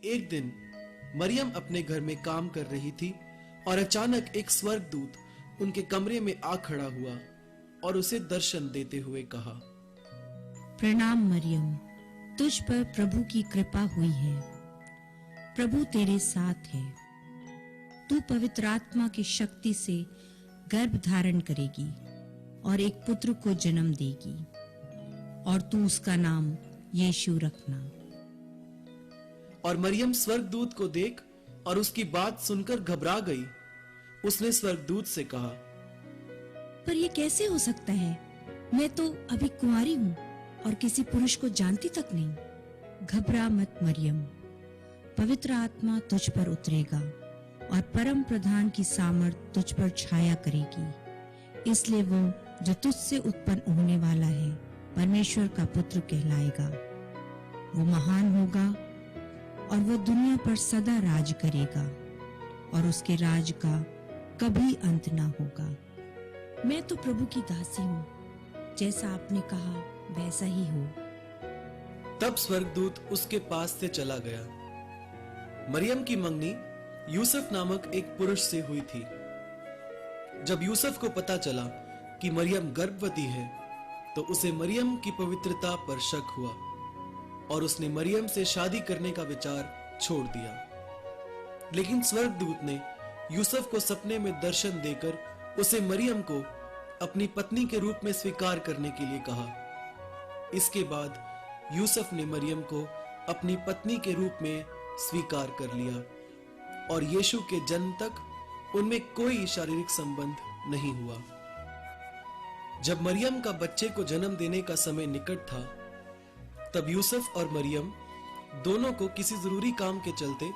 एक दिन मरियम अपने घर में काम कर रही थी और अचानक एक स्वर्गदूत उनके कमरे में आ खड़ा हुआ और उसे दर्शन देते हुए कहा, प्रणाम मरियम, तुझ पर प्रभु की कृपा हुई है। प्रभु तेरे साथ है। तू पवित्र आत्मा की शक्ति से गर्भ धारण करेगी और एक पुत्र को जन्म देगी और तू उसका नाम यीशु रखना। और मरियम स्वर्गदूत को देख और उसकी बात सुनकर घबरा गई। उसने स्वर्गदूत से कहा, पर यह कैसे हो सकता है? मैं तो अभी कुंवारी हूँ और किसी पुरुष को जानती तक नहीं। घबरा मत मरियम, पवित्र आत्मा तुझ पर उतरेगा और परम प्रधान की सामर्थ तुझ पर छाया करेगी। इसलिए वो जो तुझसे उत्पन्न होने वाला है परमेश्वर का पुत्र कहलाएगा। वो महान होगा और वो दुनिया पर सदा राज करेगा और उसके राज का कभी अंत ना होगा। मैं तो प्रभु की दासी हूँ, जैसा आपने कहा वैसा ही हो। तब स्वर्गदूत उसके पास से चला गया। मरियम की मंगनी यूसुफ नामक एक पुरुष से हुई थी। जब यूसुफ को पता चला कि मरियम गर्भवती है तो उसे मरियम की पवित्रता पर शक हुआ और उसने मरियम से शादी करने का विचार छोड़ दिया। लेकिन स्वर्गदूत ने यूसुफ को सपने में दर्शन देकर उसे मरियम को अपनी पत्नी के रूप में स्वीकार करने के लिए कहा। इसके बाद यूसुफ ने मरियम को अपनी पत्नी के रूप में स्वीकार कर लिया और यीशु के जन्म तक उनमें कोई शारीरिक संबंध नहीं हुआ। जब मरियम का बच्चे को जन्म देने का समय निकट था, तब यूसुफ और मरियम दोनों को किसी जरूरी काम के चलते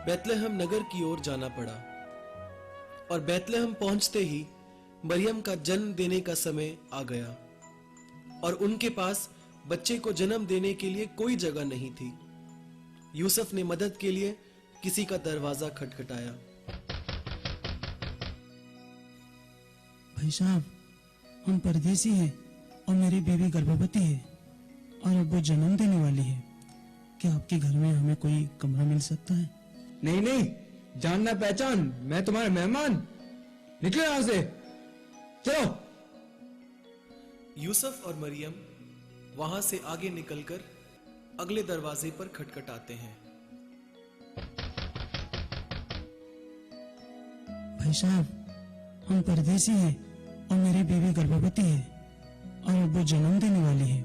बैतलहम नगर की ओर जाना पड़ा और बैतलहम पहुंचते ही मरियम का जन्म देने का समय आ गया और उनके पास बच्चे को जन्म देने के लिए कोई जगह नहीं थी। यूसुफ ने मदद के लिए किसी का दरवाजा खटखटाया। भाई साहब, हम परदेसी हैं और मेरी बेबी गर्भवती है और अब वो जन्म देने वाली है। क्या आपके घर में हमें कोई कमरा मिल सकता है? नहीं नहीं, जानना पहचान, मैं तुम्हारा मेहमान। निकलो यहां से, चलो। यूसुफ और मरियम वहां से आगे निकलकर अगले दरवाजे पर खटखटाते हैं। भाई साहब, हम परदेसी हैं और मेरी बेबी गर्भवती है और अब वो जन्म देने वाली है।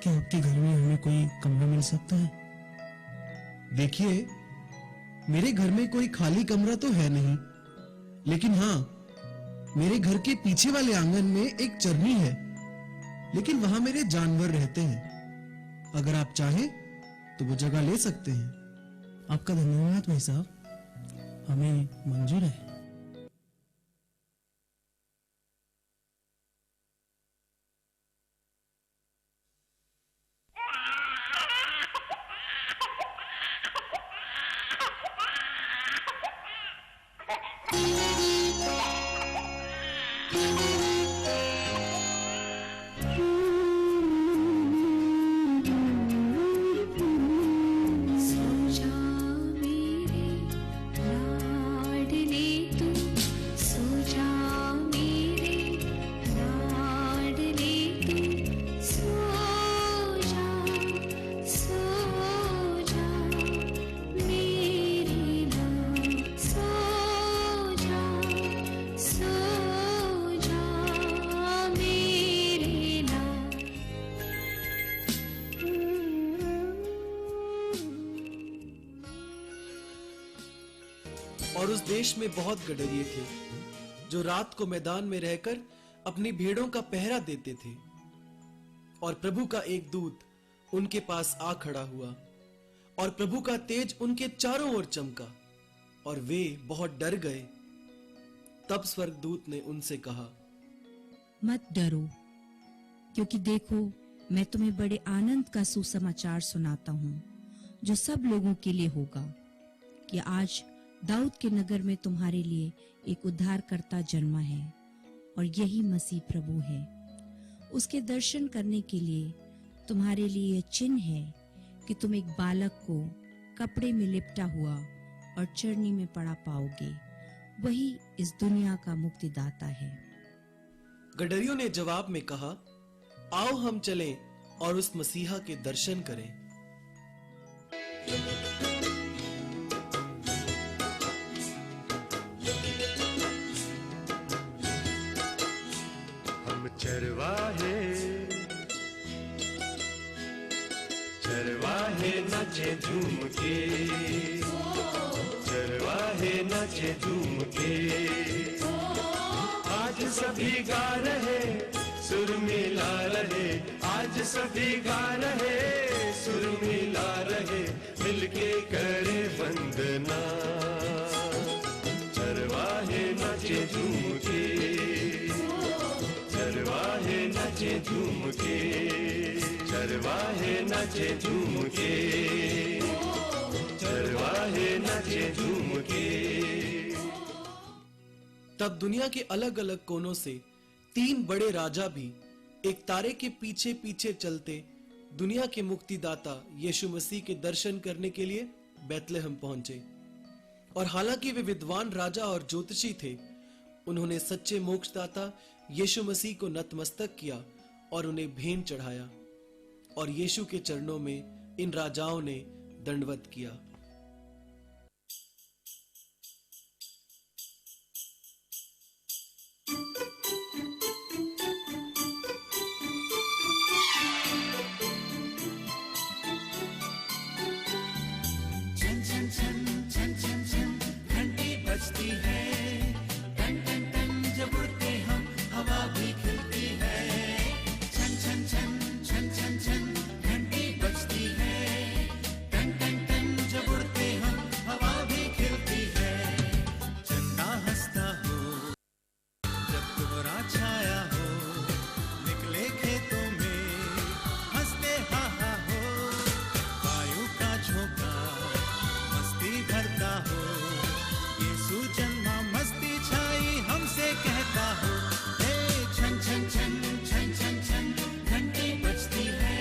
क्या आपके घर में हमें कोई कमरा मिल सकता है? देखिए, मेरे घर में कोई खाली कमरा तो है नहीं, लेकिन हाँ, मेरे घर के पीछे वाले आंगन में एक चरनी है, लेकिन वहां मेरे जानवर रहते हैं। अगर आप चाहें तो वो जगह ले सकते हैं। आपका धन्यवाद भाई साहब, हमें मंजूर है। और उस देश में बहुत गडरिये थे जो रात को मैदान में रहकर अपनी भेड़ों का पहरा देते थे। और प्रभु का एक दूत उनके पास आ खड़ा हुआ और प्रभु का तेज उनके चारों ओर चमका और वे बहुत डर गए। तब स्वर्गदूत ने उनसे कहा, मत डरो, क्योंकि देखो मैं तुम्हें बड़े आनंद का सुसमाचार सुनाता हूँ जो सब लोगों के लिए होगा कि आज दाऊद के नगर में तुम्हारे लिए एक उद्धारकर्ता जन्मा है और यही मसीह प्रभु है। उसके दर्शन करने के लिए तुम्हारे लिए यह चिन्ह है कि तुम एक बालक को कपड़े में लिपटा हुआ और चरनी में पड़ा पाओगे, वही इस दुनिया का मुक्तिदाता है। गडरियों ने जवाब में कहा, आओ हम चलें और उस मसीहा के दर्शन करें। हम चरवाहे चरवाहे नाचे झूम के, चरवाहे नाचे झूम के। आज सभी गा रहे सुर मिला रहे, आज सभी गा रहे सुर मिला रहे, मिलके करे वंदना। चरवाहे नाचे झूम के, चरवाहे नाचे झूम के, चरवाहे नाचे झूम के, चरवाहे नाचे झूम के। तब दुनिया के अलग अलग कोनों से 3 बड़े राजा भी एक तारे के पीछे पीछे चलते दुनिया के मुक्तिदाता यीशु मसीह के दर्शन करने के लिए बैतलहम पहुंचे। और हालांकि वे विद्वान राजा और ज्योतिषी थे, उन्होंने सच्चे मोक्षदाता यीशु मसीह को नतमस्तक किया और उन्हें भेंट चढ़ाया, और यीशु के चरणों में इन राजाओं ने दंडवत किया। बजती है, टन टन टन जब उड़ते हम हवा भी खिलती है। छन छन छन छन छन छन घंटी बजती है, टन टन टन जब उड़ते हम हवा भी खिलती है। चंदा हंसता हो जब कोहरा छाया हो, निकले खेतों में हंसते हा हा हो। वायु का झोंका मस्ती भरता हो, यीशु जन्मा मस्ती छाई हमसे कहता हो। हे छन छन छन छन छन छन घंटी बजती है,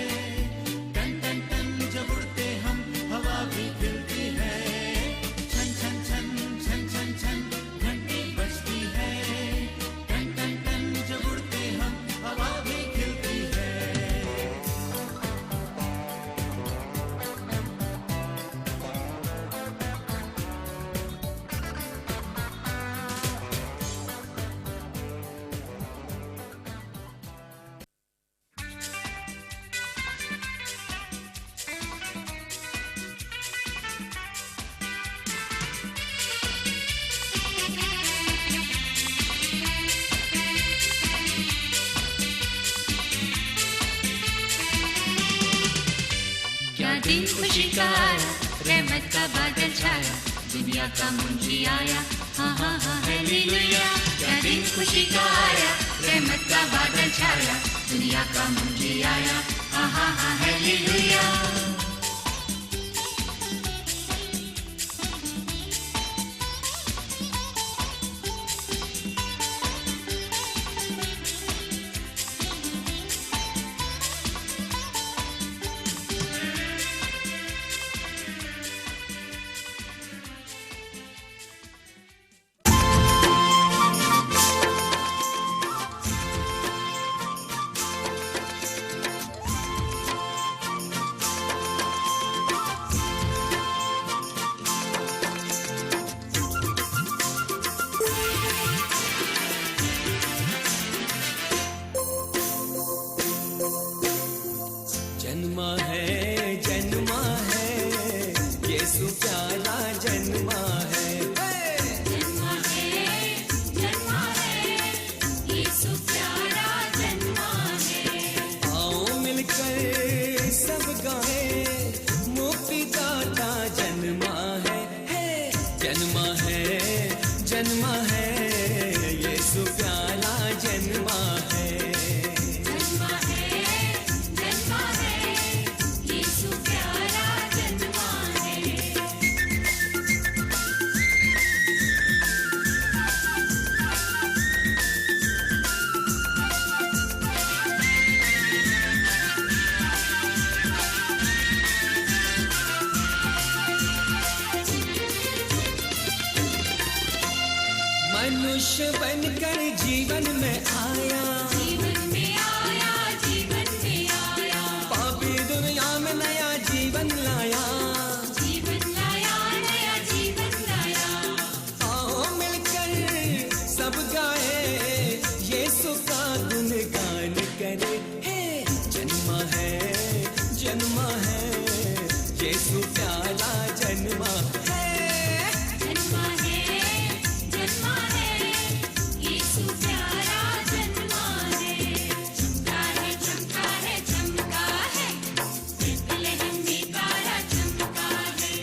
टन टन टन जब उड़ते हम हवा भी खिलती है। छन छन छन छन छन छन घंटी बजती है, टन टन टन जब उड़ते हम हवा भी खिलती है। क्या दिन खुशी का आया, रहमत का बादल छाया, दुनिया का मुंजी आया, हाँ हाँ हाँ हालेलुया। क्या दिन खुशी का आया, रहमत का बादल छाया, दुनिया का मुंजी आया, हाँ हाँ हाँ हालेलुया। मनुष्य बनकर जीवन में आया, जीवन में आया, जीवन में आया, पापी दुनिया में नया जीवन लाया, जीवन लाया, नया जीवन लाया। आओ मिलकर सब गाए यीशु का गुणगान करे। हे जन्मा है यीशु प्यारा जन्मा है, जन्मा है, यीशु प्यारा जन्मा है। चमका है, चमका है, चमका है, बेथलेहम में तारा चमका है।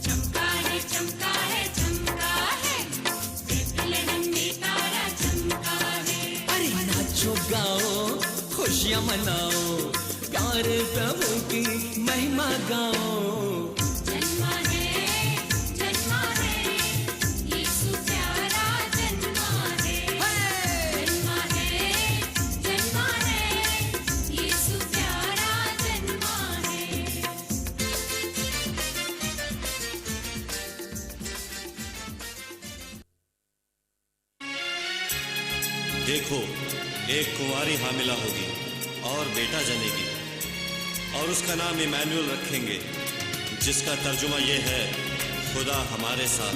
चमका है, चमका है, चमका है, बेथलेहम में तारा चमका है। अरे नाचो गाओ खुशियाँ मनाओ, प्यार प्रभु की महिमा गाओ। जन्मा है, यीशु प्यारा जन्मा है। जन्मा है, यीशु प्यारा जन्मा है। देखो, एक कुंवारी हामिला होगी और बेटा जनेगी और उसका नाम इमैनुअल रखेंगे, जिसका तर्जुमा यह है, खुदा हमारे साथ।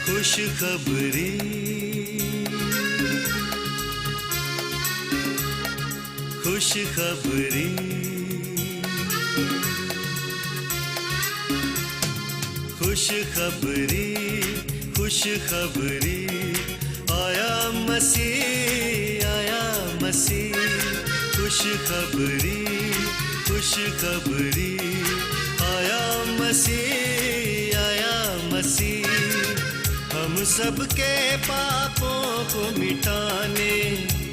खुशखबरी, खुशखबरी, खुशखबरी, खुशखबरी, आया मसीह, आया मसीह। खुशखबरी, खुशखबरी, आया मसीह, आया मसीह। हम सबके पापों को मिटाने,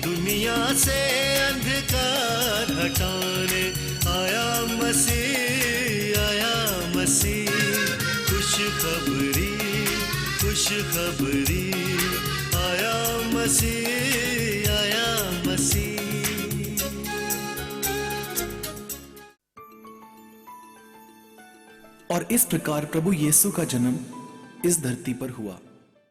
दुनिया से अंधकार हटाने आया मसीह, आया मसीह। खुशखबरी, खुशखबरी, आया मसीह, आया मसीह। और इस प्रकार प्रभु यीशु का जन्म इस धरती पर हुआ।